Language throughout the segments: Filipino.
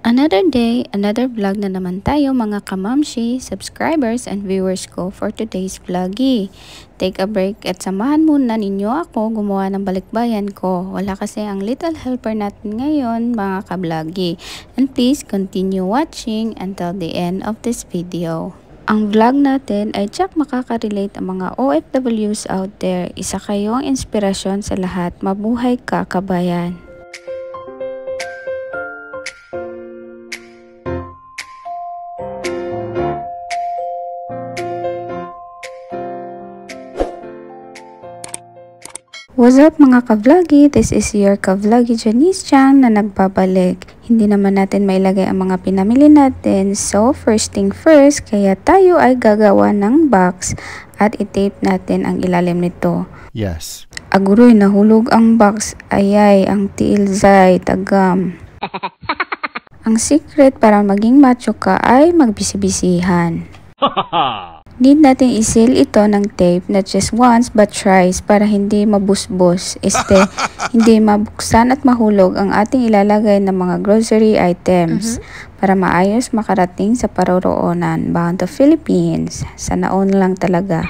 Another day, another vlog na naman tayo mga kamamshi, subscribers and viewers ko for today's vloggy. Take a break at samahan muna ninyo ako gumawa ng balikbayan ko. Wala kasi ang little helper natin ngayon mga ka-vloggy. And please continue watching until the end of this video. Ang vlog natin ay tsak makaka-relate ang mga OFWs out there. Isa kayong inspirasyon sa lahat. Mabuhay ka, kabayan! What's up mga ka-vloggy? This is your ka-vloggy Janice Chang na nagbabalik. Hindi naman natin mailagay ang mga pinamili natin. So first thing first, kaya tayo ay gagawa ng box at i-tape natin ang ilalim nito. Yes. Aguroy, nahulog ang box. Ayay, ang tiil zay, tagam. Ang secret para maging macho ka ay magbisi-bisihan. Need natin isil ito ng tape not just once but thrice para hindi mabusbos, hindi mabuksan at mahulog ang ating ilalagay ng mga grocery items para maayos makarating sa paroroonan. Bound to Philippines. Sana all lang talaga.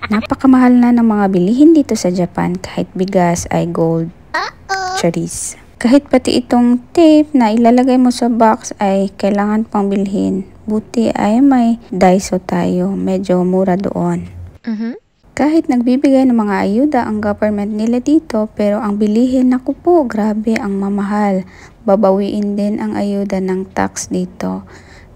Napakamahal na ng mga bilihin dito sa Japan kahit bigas ay gold. Charis. Kahit pati itong tape na ilalagay mo sa box ay kailangan pang bilhin. Buti ay may Daiso tayo. Medyo mura doon. Kahit nagbibigay ng mga ayuda ang government nila dito, pero ang bilihin, naku po, grabe ang mamahal. Babawiin din ang ayuda ng tax dito.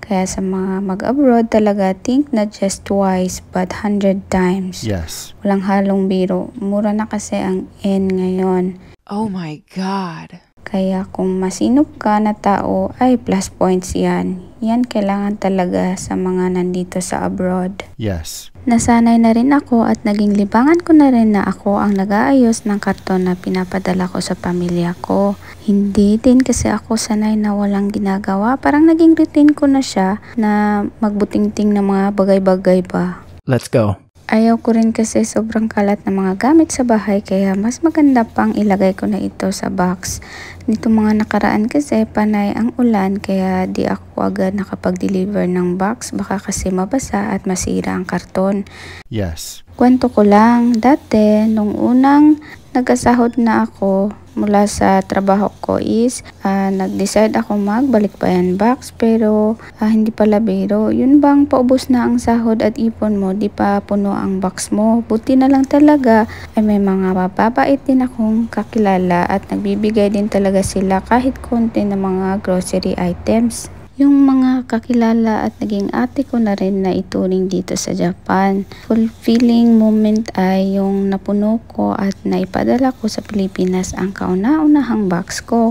Kaya sa mga mag-abroad talaga, think not just twice but 100 times. Yes. Walang halong biro. Mura na kasi ang N ngayon. Oh my God. Kaya kung masinop ka na tao ay plus points yan. Yan kailangan talaga sa mga nandito sa abroad. Yes. Nasanay na rin ako at naging libangan ko na rin na ako ang nag-aayos ng karton na pinapadala ko sa pamilya ko. Hindi din kasi ako sanay na walang ginagawa. Parang naging routine ko na siya na magbutingting ng mga bagay-bagay pa. Let's go. Ayaw ko rin kasi sobrang kalat ng mga gamit sa bahay kaya mas maganda pang ilagay ko na ito sa box. Nito mga nakaraan kasi panay ang ulan kaya di ako agad nakapag-deliver ng box baka kasi mabasa at masira ang karton. Yes. Kwento ko lang, dati nung unang nagkasahod na ako mula sa trabaho ko is nag-decide ako magbalikbayan box pero hindi pala biro. Yun bang paubos na ang sahod at ipon mo, di pa puno ang box mo. Buti na lang talaga ay may mga mababait din akong kakilala at nagbibigay din talaga sila kahit konti ng mga grocery items. Yung mga kakilala at naging ate ko na rin na ituring dito sa Japan. Fulfilling moment ay yung napuno ko at naipadala ko sa Pilipinas ang kauna-unahang box ko.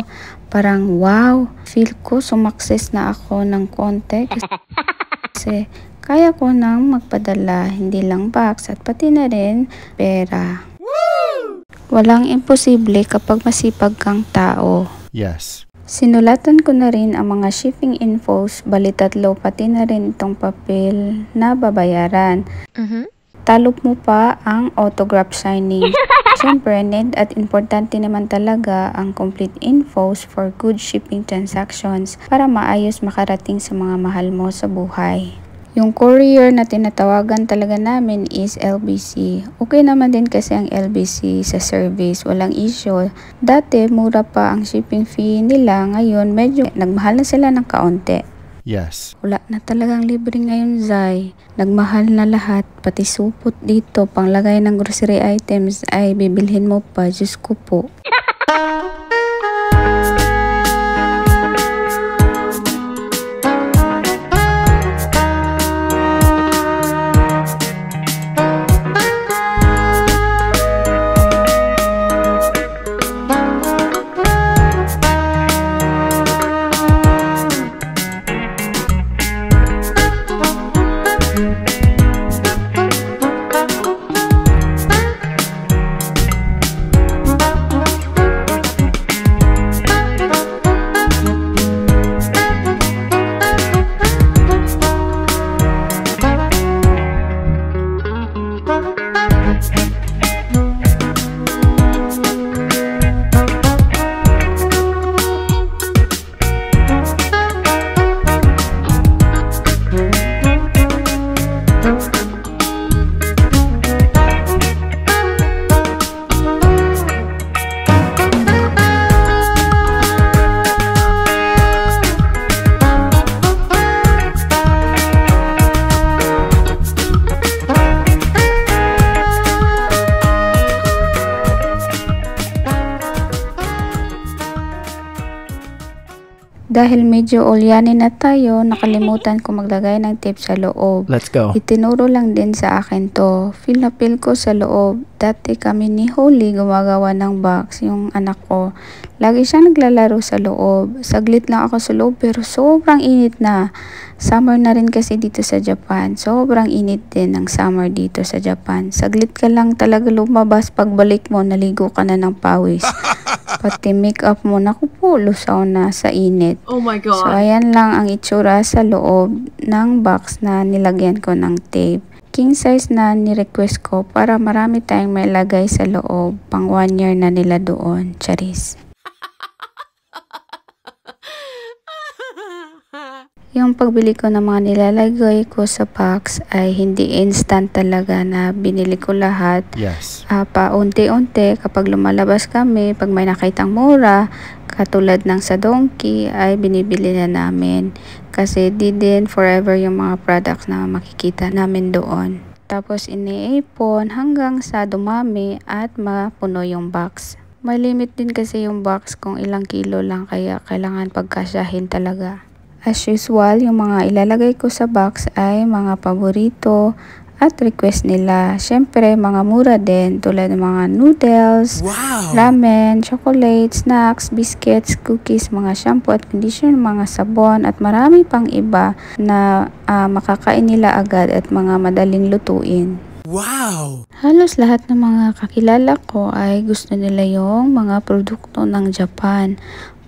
Parang wow, feel ko sumakses na ako ng konti kasi kaya ko nang magpadala hindi lang box at pati na rin pera. Walang imposible kapag masipag kang tao. Yes. Sinulatan ko na rin ang mga shipping infos, bali 3 pati na rin itong papel na babayaran. Talop mo pa ang autograph signing. Siyempre, need at importante naman talaga ang complete infos for good shipping transactions para maayos makarating sa mga mahal mo sa buhay. Yung courier na tinatawagan talaga namin is LBC. Okay naman din kasi ang LBC sa service, walang issue. Dati mura pa ang shipping fee nila, ngayon medyo nagmahal na sila ng kaunti. Yes. Wala na talagang libre ngayon, Zay. Nagmahal na lahat, pati supot dito, panglagay ng grocery items ay bibilhin mo pa, Diyos ko po. Dahil medyo ulyanin na tayo, nakalimutan ko maglagay ng tape sa loob. Let's go. Itinuro lang din sa akin to. Feel na feel ko sa loob. Dati kami ni Holly gumagawa ng box, yung anak ko. Lagi siya naglalaro sa loob. Saglit lang ako sa loob pero sobrang init na. Summer na rin kasi dito sa Japan. Sobrang init din ng summer dito sa Japan. Saglit ka lang talaga lumabas, pagbalik mo naligo ka na ng pawis. Pati makeup mo, naku po, lusaw na sa init. Oh my So, god. ayan lang ang itsura sa loob ng box na nilagyan ko ng tape. King size na ni-request ko para marami tayong may lagay sa loob. Pang 1 year na nila doon. Charis. Yung pagbili ko ng mga nilalagay ko sa box ay hindi instant talaga na binili ko lahat. Yes. Paunti-unti kapag lumalabas kami, pag may nakitang mura, katulad ng sa Donkey ay binibili na namin. Kasi di din forever yung mga products na makikita namin doon. Tapos iniipon hanggang sa dumami at mapuno yung box. May limit din kasi yung box kung ilang kilo lang kaya kailangan pagkasyahin talaga. As usual, yung mga ilalagay ko sa box ay mga paborito at request nila. Syempre, mga mura din tulad ng mga noodles, ramen, chocolate, snacks, biscuits, cookies, mga shampoo at conditioner, mga sabon at marami pang iba na makakain nila agad at mga madaling lutuin. Wow! Halos lahat ng mga kakilala ko ay gusto nila yung mga produkto ng Japan.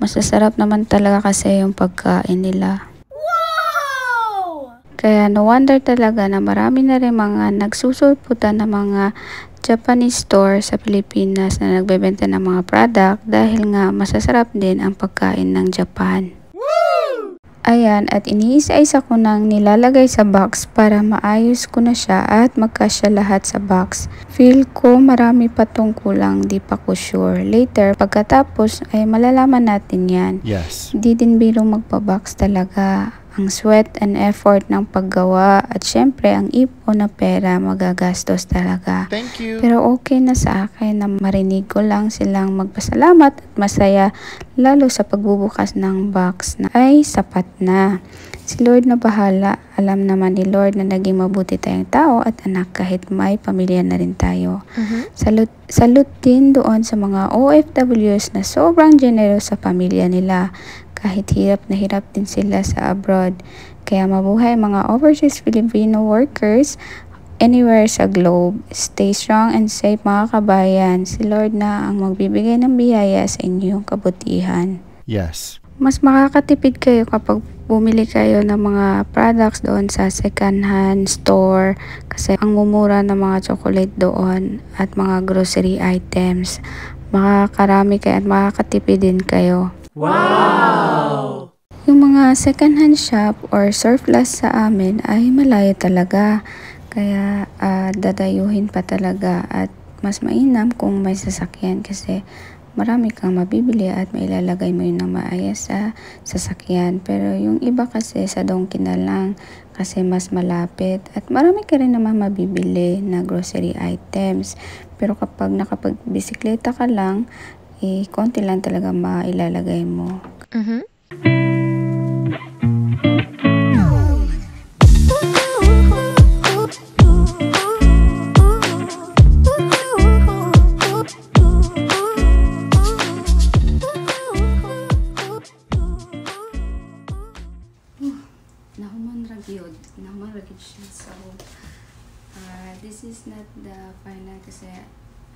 Masasarap naman talaga kasi yung pagkain nila. Wow! Kaya no wonder talaga na marami na rin mga nagsusulputan ng mga Japanese store sa Pilipinas na nagbebenta ng mga product dahil nga masasarap din ang pagkain ng Japan. Ayan, at iniisa-isa ko nang nilalagay sa box para maayos ko na siya at magkasya lahat sa box. Feel ko marami pa tong kulang, di pa ko sure. Later, pagkatapos ay malalaman natin yan. Yes. Di din biro magpa-box talaga. Ang sweat and effort ng paggawa at syempre ang ipon na pera magagastos talaga. Thank you. Pero okay na sa akin na marinig ko lang silang magpasalamat at masaya lalo sa pagbubukas ng box na ay sapat na. Si Lord na bahala. Alam naman ni Lord na naging mabuti tayong tao at anak kahit may pamilya na rin tayo. Salute din doon sa mga OFWs na sobrang generous sa pamilya nila. Kahit hirap na hirap din sila sa abroad. Kaya mabuhay mga overseas Filipino workers anywhere sa globe. Stay strong and safe mga kabayan. Si Lord na ang magbibigay ng biyaya sa inyong kabutihan. Yes. Mas makakatipid kayo kapag bumili kayo ng mga products doon sa second hand store kasi ang mumura ng mga chocolate doon at mga grocery items. Makakarami kayo at makakatipid din kayo. Wow! Yung mga second hand shop or surplus sa amin ay malayo talaga. Kaya dadayuhin pa talaga at mas mainam kung may sasakyan kasi marami kang mabibili at mailalagay mo yun ng maayos sa sasakyan. Pero yung iba kasi sa Donkey na lang kasi mas malapit at marami ka rin naman mabibili na grocery items. Pero kapag nakapagbisikleta ka lang, konti lang talaga mailalagay mo. Nahuman ragyod siya. So, this is not the final kasi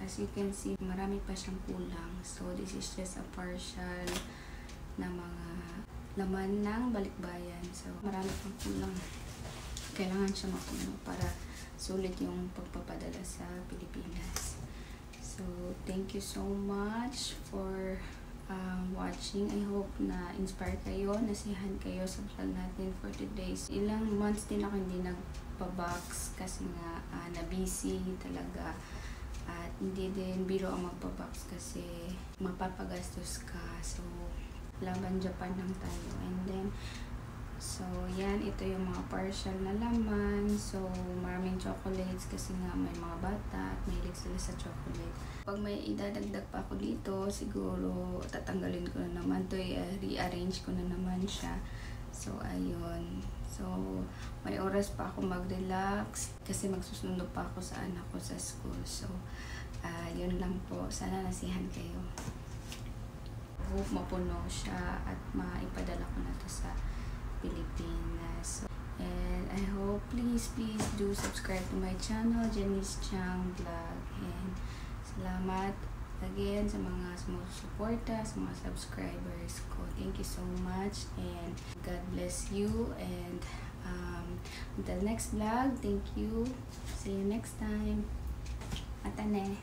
as you can see, marami pa siyang kulang. So, this is just a partial na mga laman ng balikbayan. So, marami pang kulang. Kailangan siya mapuno para sulit yung pagpapadala sa Pilipinas. So, thank you so much for watching. I hope na inspire kayo, nasihan kayo sa vlog natin for today's. Ilang months din ako hindi nagpa-box kasi nga na-busy talaga. At hindi din biro ang magpa-box kasi mapapagastos ka. So, laban Japan lang tayo. And then, So, yan. Ito yung mga partial na laman. So, maraming chocolates kasi nga may mga bata at mahilig sila sa chocolate. Pag may idadagdag pa ako dito, siguro tatanggalin ko na naman to, rearrange ko na naman siya. So, ayun. So, may oras pa ako mag-relax kasi magsusundo pa ako sa anak ko sa school. So, yun lang po. Sana nasihan kayo. Hope mapuno siya at maipadala ko na to sa Pilipinas. And I hope please do subscribe to my channel, Janice Chang Vlog. And salamat again sa mga sumusuporta, sa mga subscribers ko. Thank you so much and God bless you. And until next vlog, thank you. See you next time. Matane.